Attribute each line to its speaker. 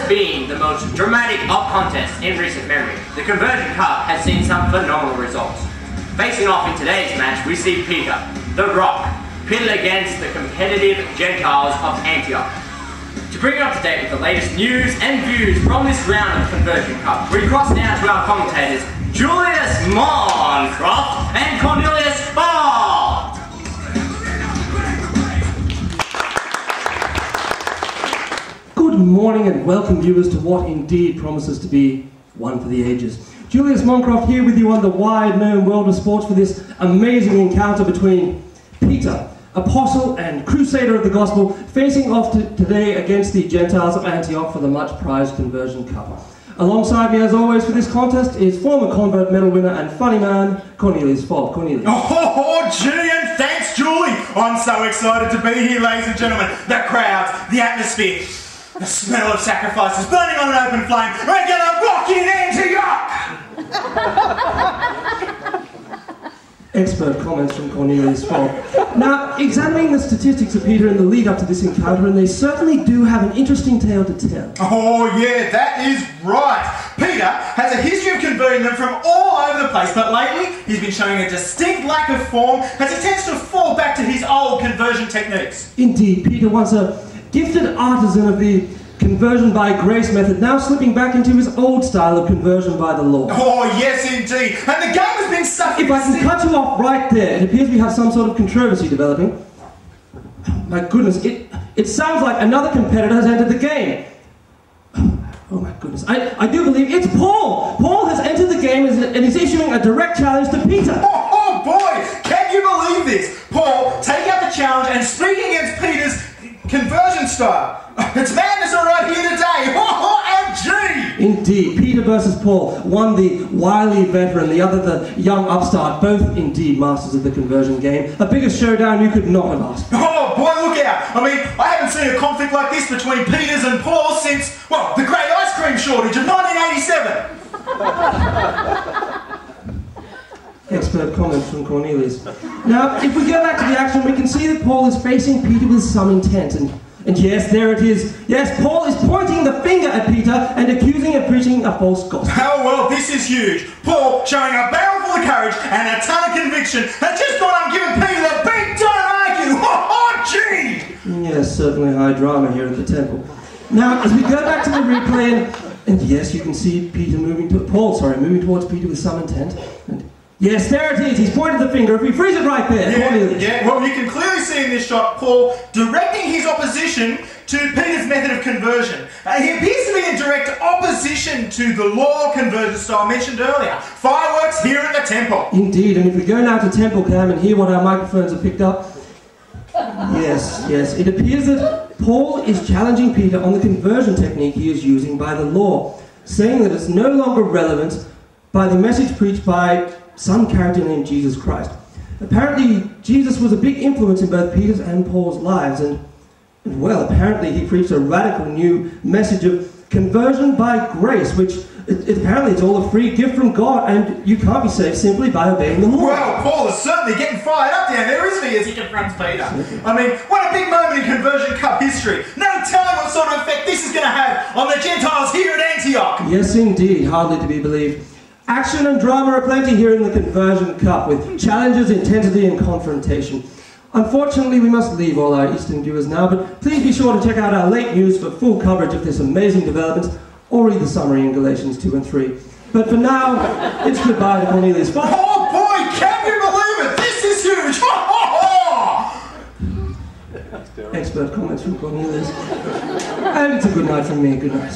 Speaker 1: been the most dramatic of contests in recent memory, the Conversion Cup has seen some phenomenal results. Facing off in today's match, we see Peter, the Rock, pitted against the competitive Gentiles of Antioch. To bring you up to date with the latest news and views from this round of Conversion Cup, we cross now to our commentators, Julius Moncroft and Cornelius Ball.
Speaker 2: Good morning and welcome viewers to what indeed promises to be one for the ages. Julius Moncroft here with you on the wide-known world of sports for this amazing encounter between Peter, apostle and crusader of the gospel, facing off today against the Gentiles of Antioch for the much-prized Conversion Cup. Alongside me, as always, for this contest is former convert medal winner and funny man, Cornelius Fogg. Cornelius.
Speaker 3: Oh, gee, and thanks, Julie. I'm so excited to be here, ladies and gentlemen. The crowds, the atmosphere, the smell of sacrifices burning on an open flame. We're gonna rock in Antioch!
Speaker 2: Expert comments from Cornelius Fogg. Now, examining the statistics of Peter in the lead up to this encounter, and they certainly do have an interesting tale to tell.
Speaker 3: Oh yeah, that is right. Peter has a history of converting them from all over the place, but lately he's been showing a distinct lack of form as he tends to fall back to his old conversion techniques.
Speaker 2: Indeed, Peter, once a gifted artisan of the conversion by grace method, now slipping back into his old style of conversion by the law.
Speaker 3: Oh yes indeed, and the game has been suffering.
Speaker 2: If I can cut you off right there, it appears we have some sort of controversy developing. My goodness, it sounds like another competitor has entered the game. Oh my goodness, I do believe it's Paul! Paul has entered the game and is issuing a direct challenge to Peter.
Speaker 3: Oh boy, can you believe this? Paul taking up the challenge and speaking against Peter's conversion style. It's madness right here today. OMG!
Speaker 2: Indeed, Peter versus Paul, one the wily veteran, the other the young upstart, both indeed masters of the conversion game. A bigger showdown you could not have asked.
Speaker 3: Oh boy, look out! I mean, I haven't seen a conflict like this between Peters and Paul since, well, the great ice cream shortage of 1987.
Speaker 2: Expert comments from Cornelius. Now, if we go back to the action, we can see that Paul is facing Peter with some intent, and yes, there it is. Yes, Paul is pointing the finger at Peter and accusing of preaching a false gospel.
Speaker 3: Oh well, this is huge. Paul, showing a barrel full of courage and a ton of conviction, has just gone on giving Peter the big don't argue. Oh gee!
Speaker 2: Yes, certainly high drama here at the temple. Now, as we go back to the replay, and yes, you can see Peter moving towards Peter with some intent. And yes, there it is. He's pointed the finger. If we freeze it right there.
Speaker 3: Yeah. Well, you can clearly see in this shot Paul directing his opposition to Peter's method of conversion. He appears to be in direct opposition to the law conversion style mentioned earlier. Fireworks here at the temple.
Speaker 2: Indeed, and if we go now to Temple Cam and hear what our microphones have picked up, yes, it appears that Paul is challenging Peter on the conversion technique he is using by the law, saying that it's no longer relevant by the message preached by some character named Jesus Christ. Apparently, Jesus was a big influence in both Peter's and Paul's lives, and well, apparently he preached a radical new message of conversion by grace, which apparently it's all a free gift from God, and you can't be saved simply by obeying the law.
Speaker 3: Well, Paul is certainly getting fired up down there, isn't he, as he confronts Peter? I mean, what a big moment in Conversion Cup history. No telling what sort of effect this is going to have on the Gentiles here at Antioch.
Speaker 2: Yes, indeed, hardly to be believed. Action and drama are plenty here in the Conversion Cup, with challenges, intensity and confrontation. Unfortunately, we must leave all our Eastern viewers now, but please be sure to check out our late news for full coverage of this amazing development, or read the summary in Galatians 2 and 3. But for now, it's goodbye to Cornelius Fogg.
Speaker 3: Oh boy, can you believe it? This is huge!
Speaker 2: Expert comments from Cornelius. And it's a good night from me. Good night.